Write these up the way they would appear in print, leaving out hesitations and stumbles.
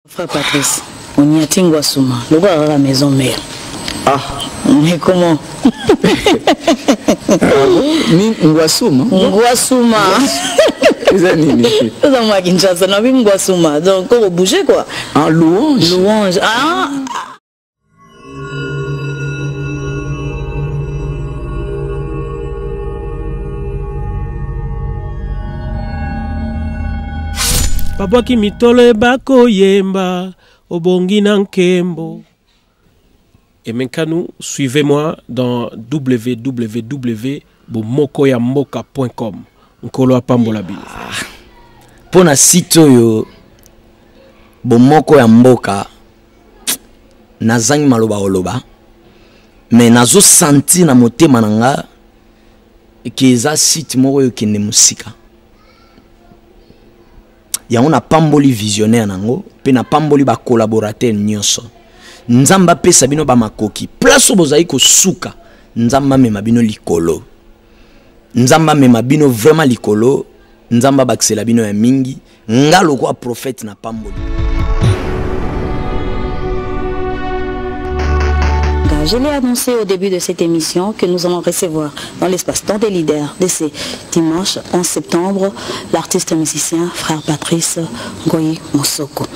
Frère Patrice, on y a tingwa souma. Le gars à la maison mère. Ah, mais comment? Ni ngwasuma. Ngwasuma. C'est nini? C'est ça moi qui n'chance na bi ngwasuma. Donc on bouger quoi. Ah, louange. Louange. Ah. Papa ki mitolo ebako yemba obongi na nkembo. Et maintenant, suivez-moi dans www.bomokoyamboka.com. Nkolo apambola bi. Pona site yo bomoko ya mboka nazangi maloba oloba mais nazo senti na motema nanga eza site moko yo kende musika ya on a pamboli visionnaire nango pe na pamboli ba collaborateur nyonso nzamba pesa bino ba makoki place bozai ko suka nzamba mema bino likolo nzamba mema bino vraiment likolo nzamba baksela bino ya mingi ngalo kwa prophète na pamboli. Je l'ai annoncé au début de cette émission que nous allons recevoir dans l'espace Temps des leaders de ce dimanche 11 septembre l'artiste musicien Frère Patrice Ngoyi Mosoko.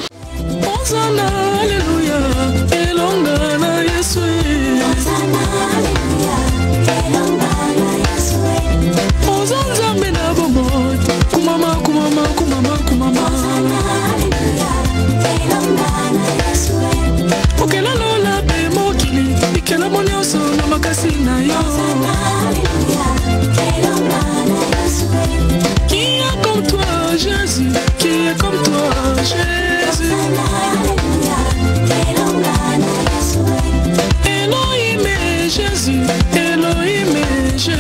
Qui est comme toi Jésus? Qui est comme toi Jésus? Elohim est Jésus, Elohim est Jésus.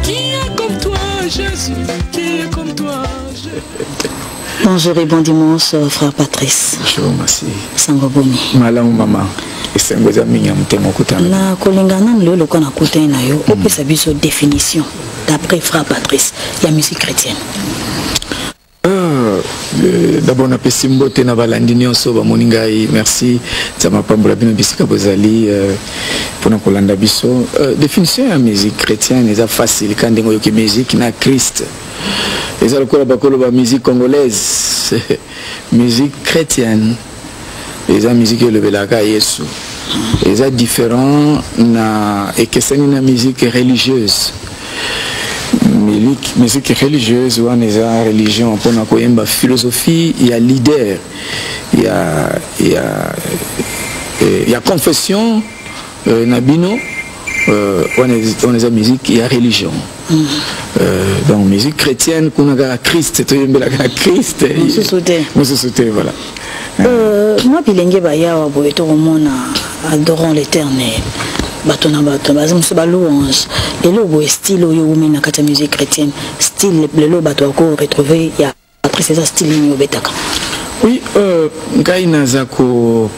Qui est comme toi Jésus? Qui est comme toi Jésus? Bonjour et bon dimanche Frère Patrice. Bonjour, merci. Sangobomi. Malamu mama. Esengoza mingi mtemo kutana. Na kolingana nlo ko na kutana na yo opesa biso définition d'après Frère Patrice ya musique chrétienne. D'abord na pesimbo te na balandi nyonso ba moningai merci tsama pambola bino bisika bozali pona kolanda biso définition ya musique chrétienne eza facile quand ndengo yoki musique na Christ eza lokola bakolo ba musique congolaise musique chrétienne eza musique elobelaka Yesu eza différent na ekeseni na musique religieuse. Musique religieuse ou en religion pour na philosophie il y a leader il y a confession nabino on est à musique il y a religion donc musique chrétienne qu'on a Christ Christ voilà moi bilenge baya wa to mona adorons l'Éternel batona bato bazimso ba louange et le beau style yo umena kata musique chrétienne style le bato ko retrouver ya après ces styles ni obetaka. Oui ngai nazako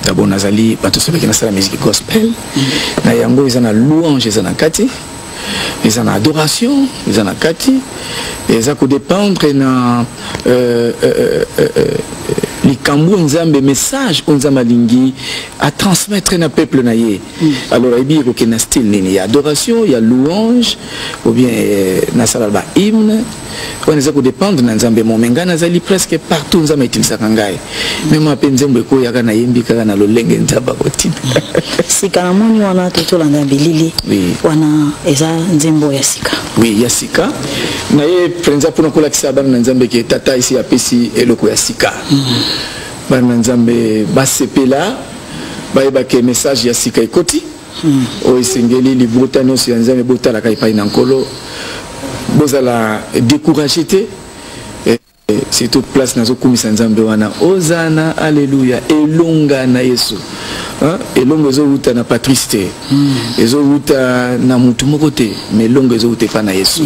d'abord nazali bato soki na sala musique gospel na yango ezana louange ezana kati ezana adoration ezana kati ezako dépendre na likambo nzambe message onzamba lingi à transmettre na peuple na ye. Alors il y a un style nini ya adoration, il y a louange ou bien na sala ba hymne on ezako dépendre na nzambe momenga nazali presque partout nzamba itilisa kangai même ape nzembo ko yaka na yembi kaka na lolenge nzamba kotina sika na moni wana to landa bilili wana eza nzembo ya sika Oui, Yassika. Naye prenza pour nous kolakisa bana nzambe ke tata ici a pesi eloko Yassika. Bana nzambe basepela ba ke message Yassika ekoti. O isengeli libota no si nzambe bota la kai pa inankolo. Bozala décourager te. C'est toute place nazo kumisa nzambe wana. Ozana alléluia elonga na Yesu. Elongo ezo uta na patriste. Ezo uta na mutu moko te, mais elongo ezo uta pa na Yesu.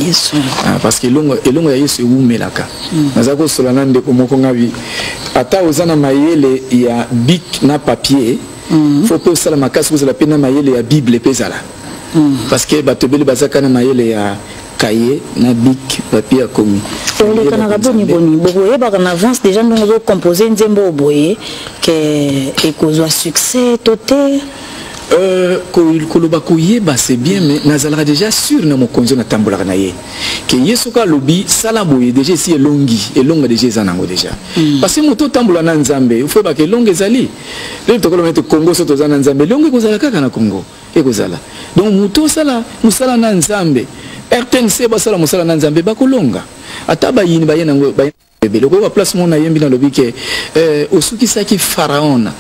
Parce que elongo ya Yesu umelaka. Nazako solana ndeko moko ngabi. Ata ozana mayele ya bic na papier. Faut pas usala makasi kozala pe na mayele ya Bible pezala. Parce que batobeli bazaka na mayele ya cahier na bic papier a commis. Le Canada boni boni boye ba en avance déjà nous avons composé nzembo boye que ekozwa succès toté koloba koyeba c'est bien mais nazalaka déjà sûr na mokonzo na tambola na ye que yesu ka lobi sala boye déjà ici elonga déjà ezanango déjà parce que moto tambola na nzambe il faut ba que elonga ezali le tokolo mettre Congo soto za na nzambe elonga ekozala kaka na Congo ekozala donc moto sala musala na nzambe RTNC basala musala na nzambe bakolonga ata bayini bayena ngo le ko place mon na yembi na lobi ke osuki saki pharaon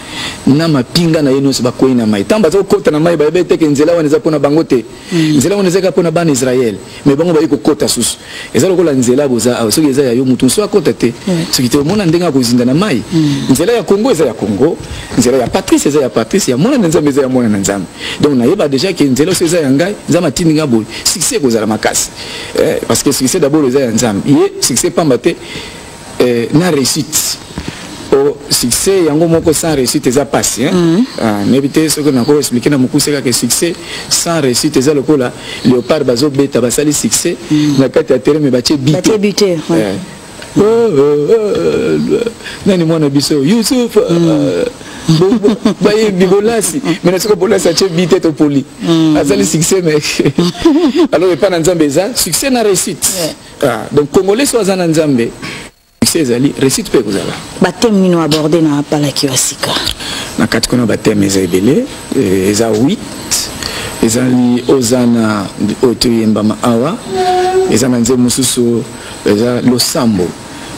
na mapinga na yeno se bakoyi na mai tamba zo kota na mai ba bete ke nzela wana za pona bangote nzela wana zeka pona ban Israël mais bango ba yiko kota susu eza lokola nzela boza soki eza ya yo mutu so akota te soki te mona ndenga ko zinda na mai nzela ya Congo eza ya Congo nzela ya Patrice eza ya Patrice ya mona nzambe eza ya mona na nzambe donc na yeba déjà ke nzela so eza ya ngai nzama tindinga boy succès ko zala makasi parce que succès d'abord eza ya nzambe ye succès pambate na réussite au succès yango moko sans réussite eza passé n'éviter ce que n'a ko expliquer na mukuseka que succès sans réussite eza lokola léopard bazo beta basali succès na kati ya terrain mais batie buter nani mwana biso Yusuf baye bibolasi mais na soko bolasi atie bite to poli asali succès mais alors pas na nzambe eza succès na réussite donc congolais so za na nzambe ezali réussite pe kozala batem nino abordé na pala kiwasika na kati kona batem eza ebele eza 8 ezali ozana otoyemba awa eza na nzembo mususu eza losambo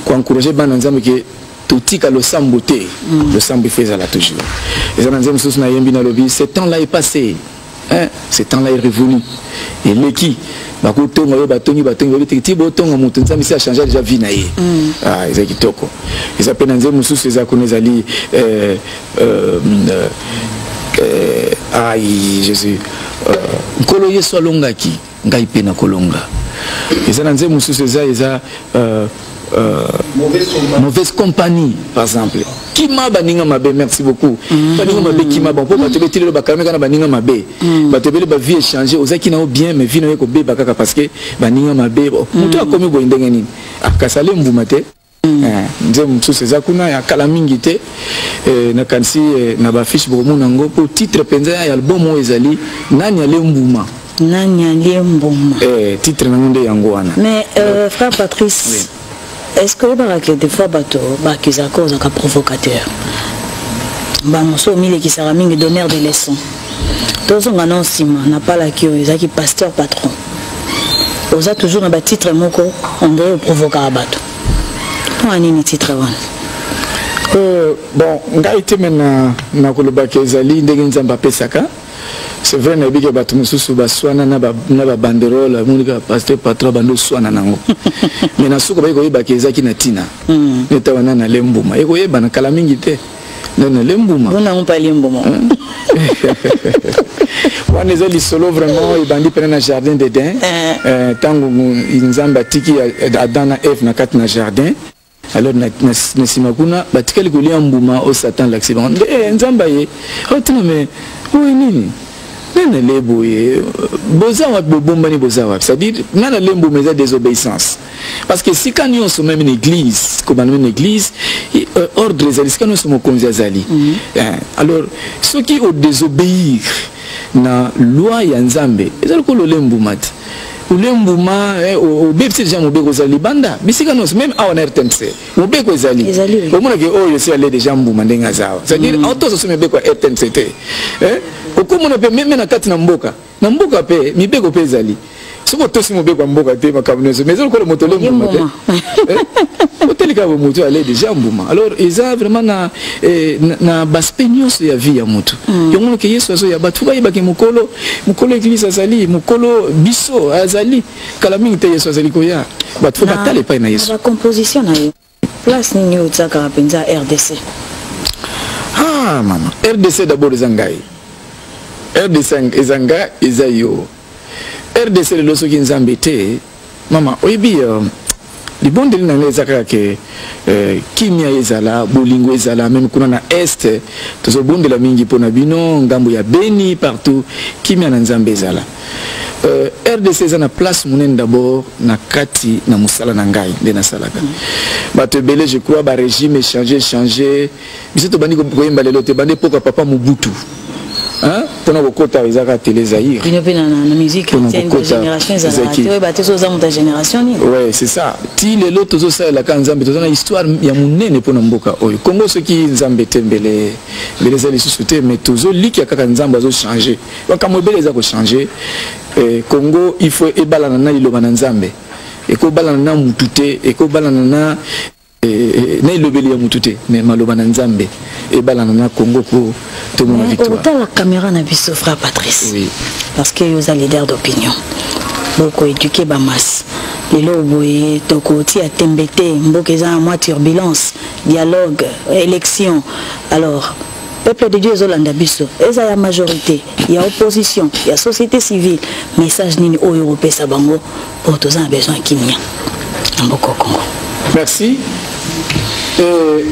kwa encourager bana nzambe ke totika losambo te losambo fait ezala toujours eza na nzembo mususu na yembi na lobi ce temps là est passé ce temps là est révolu et leki bakotonga yo batongi ti botonga mutu nzambe si a changer déjà vie na ye eza kitoko eza pena nzembo mususu eza kuna ezali Jésus nkolo yesu alongaki ngai pe na kolonga eza na nzembo mususu eza mauvaise compagnie par exemple kima baninga mabe merci beaucoup baninga mabe kima bon pour batebe tilo bakameka na baninga mabe batebe ba vie échanger ozaki na bien mais vie na ko be bakaka parce que baninga mabe mutu akomi bo ndenge nini akasale mbuma te nzembo mususu eza kuna ya kala mingi te na kansi na ba fiche bo monango pour titre penza ya album o ezali nani ale mbuma titre na ngonde yango wana mais frère Patrice est-ce que des fois bato accuse à cause d'un provocateur bamoso mille qui sera mingi donneur de leçons tous on annonce n'a pas la qui pasteur patron osa toujours un titre moko on doit provoquer à bato pour un ni titre bon ngai te mena na koloba kezali ndenge nzamba pesaka c'est vrai na bige bato mususu baswana na ba banderole monika pasteur patron bando swana nango mais na suko ba ko yeba kezaki na tina neta wana na lembuma eko yeba na kala mingi te na lembuma on a pas lembuma wana ezali solo vraiment ebandi pena na jardin d'Eden tango nzamba tiki Adam na Eve na kati na jardin alors na simakuna batikali kolia mbuma o Satan l'accident nzamba ye otina mais oui nini nana lebo ye boza wa bomba ni boza wa c'est-à-dire nana lembo mais désobéissance parce que si quand on se met une église comme une église ordre les alis quand on se mokonzi azali alors ceux qui ont désobéir na loi ya nzambe ezali ko lembo mat ulembuma obepsi déjà mobeko zali banda bisika nos même a on RTNC mobeko ezali omona ke oyo c'est aller déjà mbuma ndenga zawa c'est-à-dire auto so mebeko RTNC te okomona pe même na kati na mboka pe mibeko pe ezali Si vous avez un peu de mais vous avez moto aller déjà alors ils ont vraiment na baspenios ya vie ya mutu yongo ke yesu azo ya batu ba yebaki mukolo église azali mukolo biso azali kala mingi te yesu azali koya batu batale pa na yesu la composition na yo place ni utaka penza RDC mama RDC d'abord ezangai RDC ezanga ezayo RDC le loso ki nzambe te mama oyebi libondeli na ngai ezaka ke kimia ezala bolingo ezala même kuna na est tozobondela mingi mpona bino ngambo ya Beni partout kimia na nzambe ezala RDC eza na place monene d'abord na kati na musala na ngai nde nasalaka bato ebele je crois ba régime changer biso tobandi koyemba lelo te bande poka papa Mobutu pendant que Kota Isaac télé Zahir. Il y a une musique chrétienne de génération génération. Ouais, c'est ça. Si les autres aussi la Kanzambe, tu as une histoire il y a mon nez pour Namboka. Au Congo ce qui Nzambe tembele, les allées sous-souter mais tous les qui a Kanzambe a changé. Donc quand mobile les a changé, Congo il faut ebalanana ilobana Nzambe. Et ko balanana mutute et ko balanana na ilobeli ya mutute mais malobana Nzambe et balanana Congo pour tout le monde victoire. Autant la caméra n'a pas frère Patrice. Oui. Parce que vous êtes leader d'opinion. Beaucoup éduqué ba masse. Les loboyés tokoti a tembete mbokeza moi turbulence, dialogue, élection. Alors peuple de Dieu Zolanda biso, eza ya majorité, il y a opposition, il y a société civile, message nini au européen sabango pour tous un besoin kimia. Mboko Congo. Merci.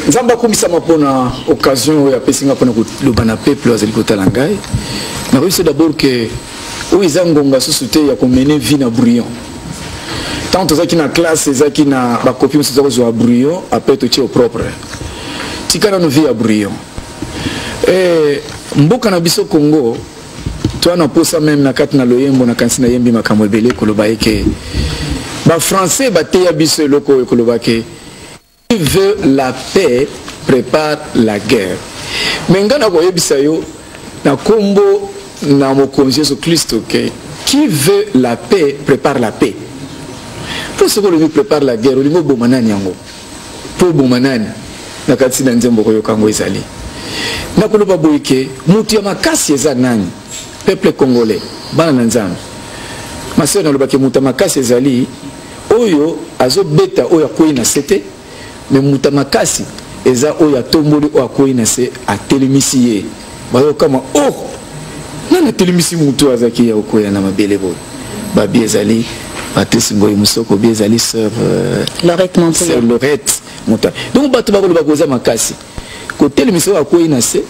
Nzamba komisa mapona occasion ya pesinga pona le bana peuple azali kotala ngai. Na réussi d'abord que o izangonga société ya ko mener vie na brouillon. Tant ozaki na classe ezaki na ba copie muso zo zo brouillon après to au propre. Tikana no vie ya brouillon. Mboka na biso Congo to ana posa même na kati na loyembo na kansina yembi makambo ebele koloba eke ba français ba teya biso loko koloba ke qui veut la paix prépare la guerre. Mais ngana ko yebisa yo na kombo na mokonzi Yesu Kristo ke qui veut la paix prépare la paix. Pour ce que le prépare la guerre, olingo bomanani yango. Pour bomanani na kati na nzembo ko yokango ezali. Na koloba boyike mutu ya makasi eza nani? Peuple congolais bana na nzambe. Maseo na loba ke mutu makasi ezali oyo azo beta oyo akoyi na sete. Mais mutamakasi eza oya tomboli o akoyi na se atelemisi ye bayo kama nana telemisi mutu azaki ya okoya na mabele bo babi ezali Patrice Ngoyi Musoko bi ezali sœur Lorette muta donc bato bakolo bakoza makasi ko telemisi o akoyi na se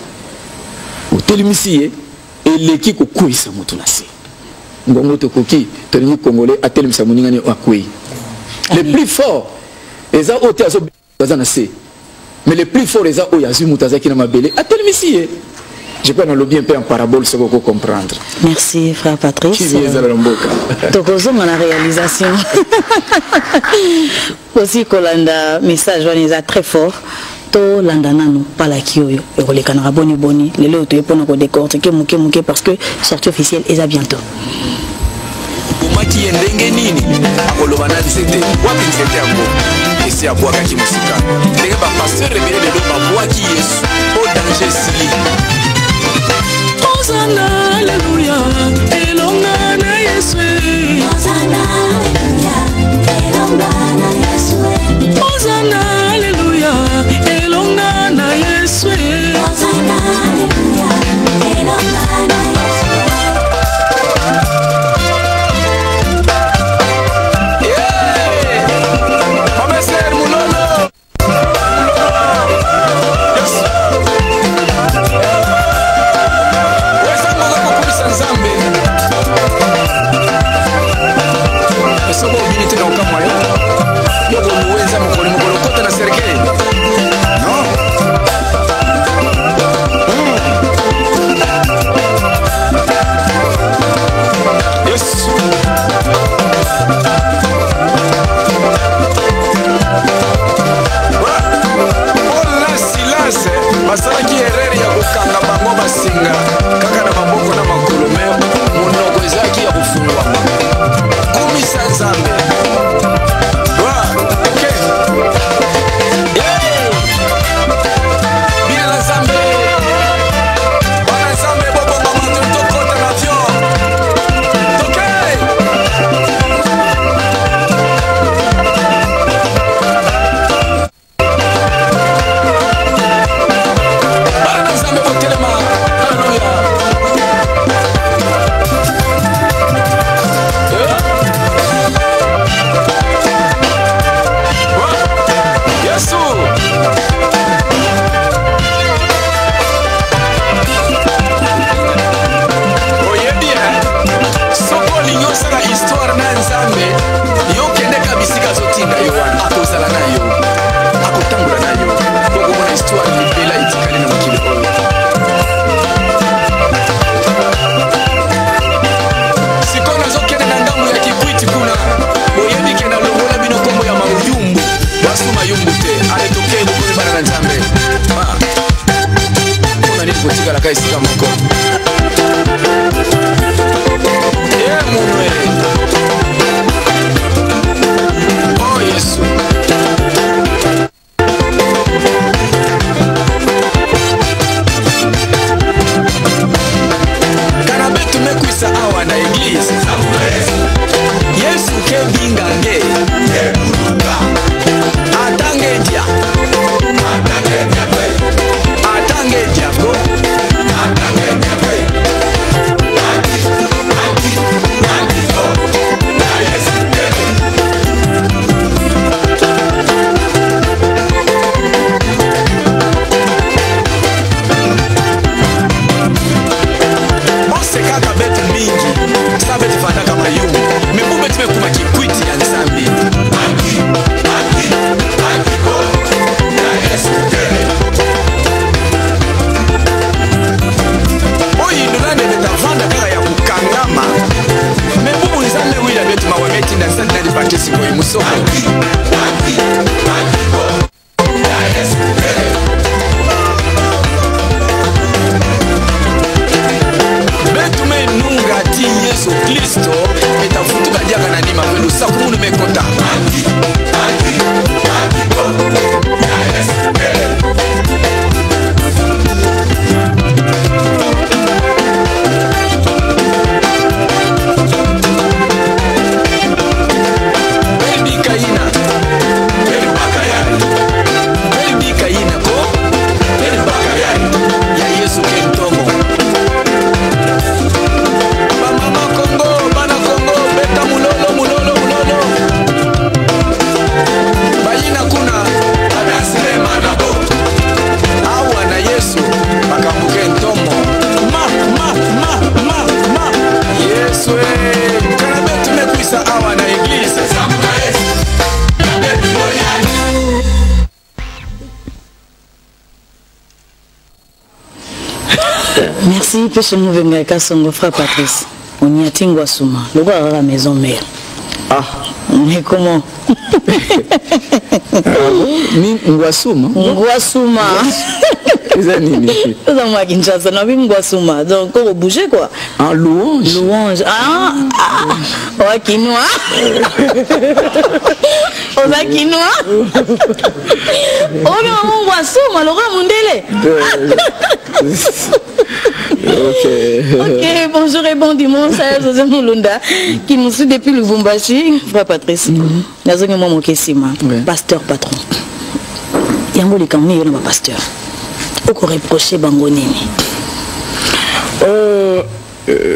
o telemisi ye eleki ko koisa mutu na se ngongo to koki to ni congolais atelemisa muningani o akoyi le plus fort eza ote azo mais le plus fort est au Yazu Moutazaki na mabele. Atelmisi. Je peux en bien en parabole ce qu'on comprendre. Merci frère Patrice. Qui vient à l'amboka. Tokozo la réalisation. Aussi Kolanda message est très fort. To landa nanu pala kioyo et ko lekana boni boni lelo to yepona ko décortiquer muke parce que sortie officielle est à bientôt. Maki ndenge nini akoloba na c'était wapi c'était ako esi abwaka ki musika ndenge ba pasteur rebele de ba bwaki Yesu o danger sili Hosanna alleluia elonga na Yesu Hosanna alleluia elonga na Yesu Hosanna alleluia elonga na Yesu Hosanna alleluia elonga na Yesu basalaki erreur ya kokanga bango basinga kaka na maboko na makolo me monoko ezalaki ya kofungwama ezikalaka esika moko munwe oh yesu kana betu mekwisa awa na eglise yesu kebingange atange dia go Merci, Pêche Mouvenga Kassongo, frère Patrice. On y a tingwa souma. Le roi à la maison mère. Ah. Mais comment? Ni Ngwasuma. Ngwasuma. Les animés. Nous avons à Kinshasa, on a vu Ngwasuma. Donc, on va bouger quoi? En louange. Louange. Ah, ah. Quinoa. On a quinoa. On a Ngwasuma, le roi Mundele. Ok, bonjour et bon dimanche à José Moulunda qui nous suit depuis le Lubumbashi, frère Patrice. Pasteur patron. Yango les camés, il y a un pasteur. Pourquoi reprocher Bangonini?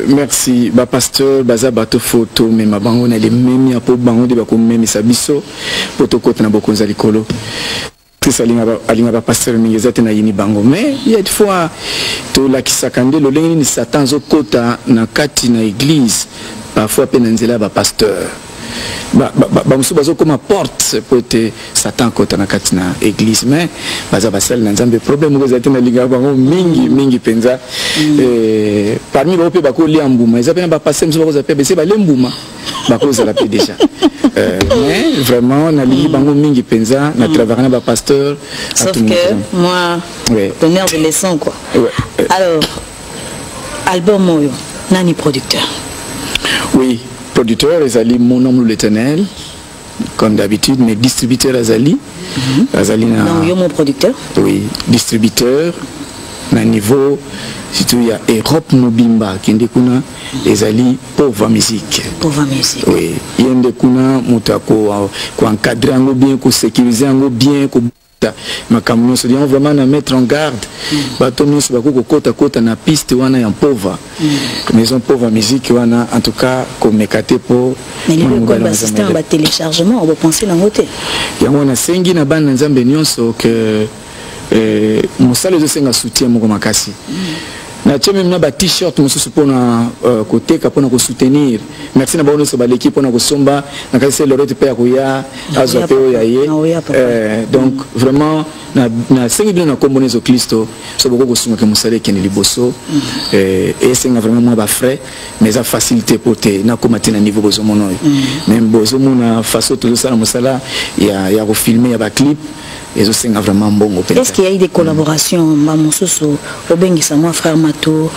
Merci, ba pasteur, baza bato photo, mais ma bangon elle est même ya po bangon de bako même sabiso, poto kote na boko zalikolo. Alinga ba pasteur mingezate na yini bango, mais il y a des fois to la kisakande lo lengi ni satan zo kota na kati na église, parfois penanzela ba pasteur. Ba musu bazo comme porte pour te satan kota na kati na église, mais baza basal na nzambe problème ko zate na linga bango mingi penza. Parmi les pe bako liambuma, ils appellent ba pasteur musu bako zapé bese ba lembuma. Bako za la pe déjà. Mais vraiment na lingi bango mingi penza na travailler na ba pasteur. Sauf que moi tonnerre de leçon quoi. Alors album moyo nani producteur? Oui, producteur Azali mon nom l'Éternel comme d'habitude, mais distributeur Azali. Azali na. Non, yo mon producteur. Oui, distributeur na niveau surtout il y a Europe Mobimba qui ndekuna Azali pauvre musique. Pauvre musique. Oui, yendekuna mutako ko encadrer ngo bien, ko sécuriser ngo bien, ko makamno se dit vraiment à mettre en garde bato nyonso bako kota na piste wana ya pauvre maison pauvre musique wana en tout cas comme mekate pour mais le code assistant ba téléchargement on va penser na ngote yango na sengi na bana nzambe nyonso que mosala zo senga soutien moko makasi na tcheme na ba t-shirt mosusu pona koteka pona ko soutenir merci na bono so ba l'équipe pona ko somba na kasi lorete pe ya azo pe ya ye donc vraiment na sengi bien na kombonezo Kristo so boko ko sunga ke musale ke ni liboso et senga vraiment moi ba frais mais ça facilité pour te na komati na niveau bozo mono même bozo mona façon tout ça na musala ya ko filmer ya ba clip et je sais vraiment bon. Est-ce qu'il y a eu des collaborations Mamoussou, Obengisa, moi frère Mato,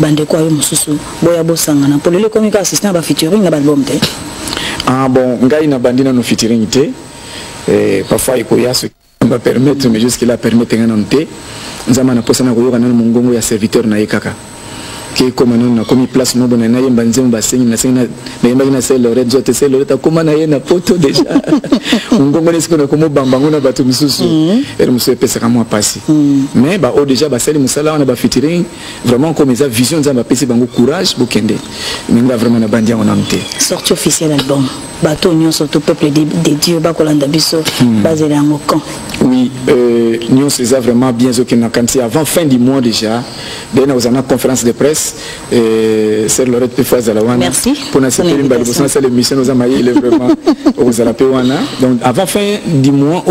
Bandeko Moussou, Boya Bossangana, pour le comique assistant à featuring dans l'album? Ah bon, Ngai na bandina no featuring té. Parfois il y a ce qui va permettre, mais jusqu'à là permettre un anté. Nous avons un poste na koyoka na mongongo ya serviteur na ekaka. Qui comme nous comme place mo bona na yemba nzemba basengi na sengi na yemba na sel lorette zote sel lorette comme na yena poto déjà ngongo lesiko na komo bambango na bato misusu et musu pesa kama passi mais ba o déjà ba sel musala na ba featuring vraiment comme ça vision nzamba pesi bango courage bokende minga vraiment na bandia on amté sortie officielle album bato nyonso to peuple de Dieu ba kolanda biso basé dans mon camp. Oui, nous c'est vraiment bien ce qu'on a canté avant fin du mois déjà. Dès nous avons une conférence de presse. C'est Lorette Pefaz à la Wana. Merci. Pour nous cette l'émission nous avons il est vraiment aux Alapewana. Donc avant fin du mois,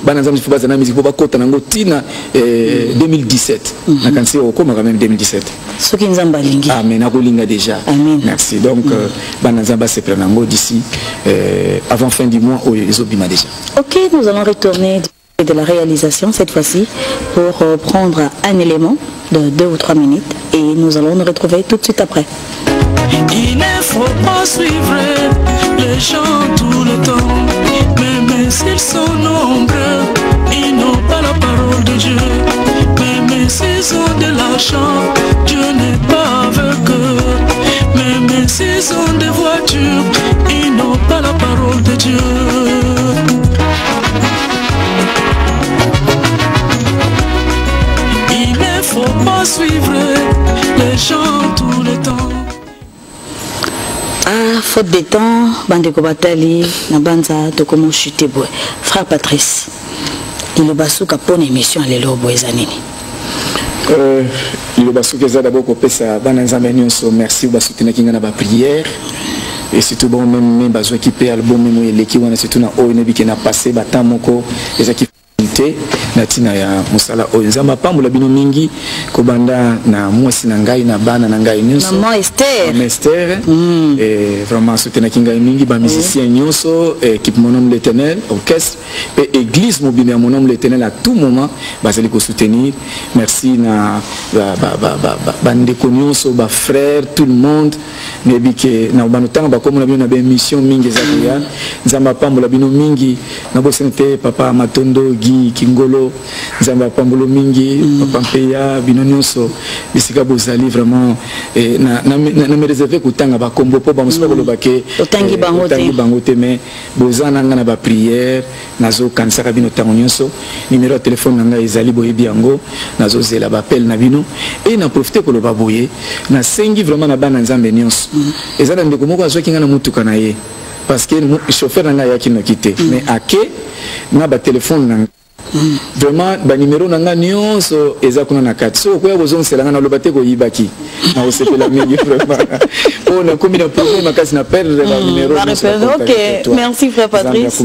banazam il faut pas musique pour pas côté nango tina 2017. Na canté au comme même 2017. Ce qui nous ambalingi. Amen. Akolinga déjà. Amen. Merci. Donc banazam c'est prenango d'ici avant fin du mois ils obima déjà. OK, nous allons retourner de la réalisation cette fois-ci pour prendre un élément de 2 ou 3 minutes et nous allons nous retrouver tout de suite après. Il ne faut pas suivre les gens tout le temps, même s'ils sont nombreux, ils n'ont pas la parole de Dieu. Même s'ils ont de l'argent, Dieu n'est pas avec eux. Même s'ils ont des voitures, ils n'ont pas la parole de Dieu. Faut pas suivre les gens tout le temps. Ah, faute de temps, Bandeko Batali, Nabanza, Tokomo Chuteboy. Frère Patrice, il est basouka pour une émission à l'élo Boezanini. Il est basouka d'abord pour pesa bananzameni so merci ou basoutina kinga na ba prière. Et surtout bon même bazo équipé album même l'équipe on a surtout na o nebi qui na passé batamoko les équipes natina ya musala oyenzama pambola bino mingi kobanda na mwasi na ngai na bana na ngai nyonso maman Esther et vraiment soutenir kinga mingi ba musicien nyonso équipe mon homme l'Éternel orchestre et église mobile mon homme l'Éternel à tout moment bazali ko soutenir merci na bandeko nyonso ba frère tout le monde nebi ke na banotanga ba comme na bino na ba mission mingi zakia nzamba pambola bino mingi na bosente papa Matondo Kingolo, Zamba Pambolo Mingi, Papa Mpeya, Binonyoso, Bisika Bozali vraiment na me réserver kutanga ba kombo po ba musika kolobake otangi bangote mais bozana ngana ba prière nazo kansaka bino tangonyonso numéro de téléphone nanga ezali boyebi yango nazo zela ba appel na bino et na profiter koloba boye na sengi vraiment na bana nzambe nyonso ezala ndeko moko azoki ngana mutuka na ye parce que chauffeur nanga yaki no kité mais ake na ba téléphone vraiment ba numéro nanga nyonso eza kuna na kati so ko yabozo nselanga na lobate ko yibaki na osepela mingi vraiment on a combien de problèmes kasi na perdre ba numéro. OK, merci frère Patrice.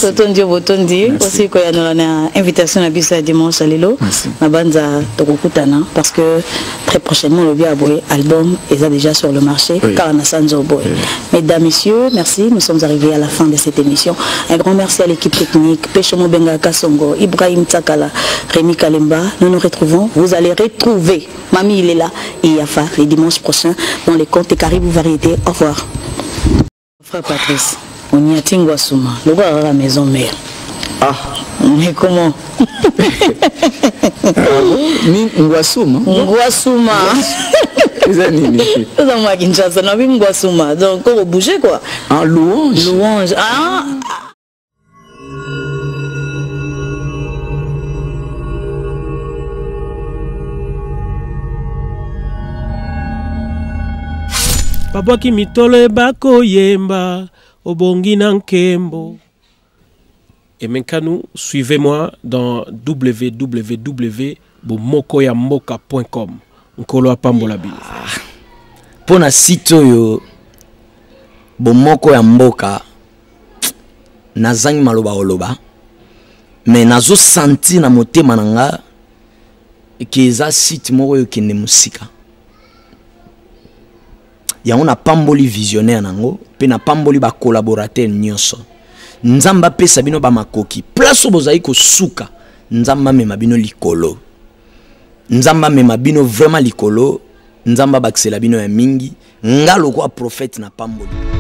Totondi botondi aussi ko ya na invitation na bisa dimanche à lelo na banza tokokutana parce que très prochainement le Biaboy album est déjà sur le marché car na Sanzo Boy. Mesdames, messieurs, merci, nous sommes arrivés à la fin de cette émission. Un grand merci à l'équipe technique Peshomo Benga Kasongo, Ibrahim Tsakala, Rémi Kalemba. Nous nous retrouvons. Vous allez retrouver Mamie il est là et Yafa les dimanches prochains dans les contes et Caribou Variété. Au revoir. Frère Patrice, on y a Tingwa Souma, le gars à la maison mère. Ah, mais comment? Ni Ngwasuma. Ngwasuma. C'est nini? C'est moi qui Kinshasa, na bi Ngwasuma. Donc on bouger quoi? En louange. Louange. Ah. Papa ki mitole bako yemba obongi na nkembo. Et maintenant, suivez-moi dans www.bomokoyamboka.com. Nkolo apambola bi. Pona site yo bomoko ya mboka nazangi maloba oloba mais nazo senti na motema nanga eza site moko yo kende musika. Ya on a pamboli visionnaire nango pe na pamboli ba collaborateur nyonso. nzamba pesa bino ba makoki place bozali ko suka nzamba mema bino likolo nzamba mema bino vraiment likolo nzamba baksela bino ya mingi ngalo kwa prophète na pamboli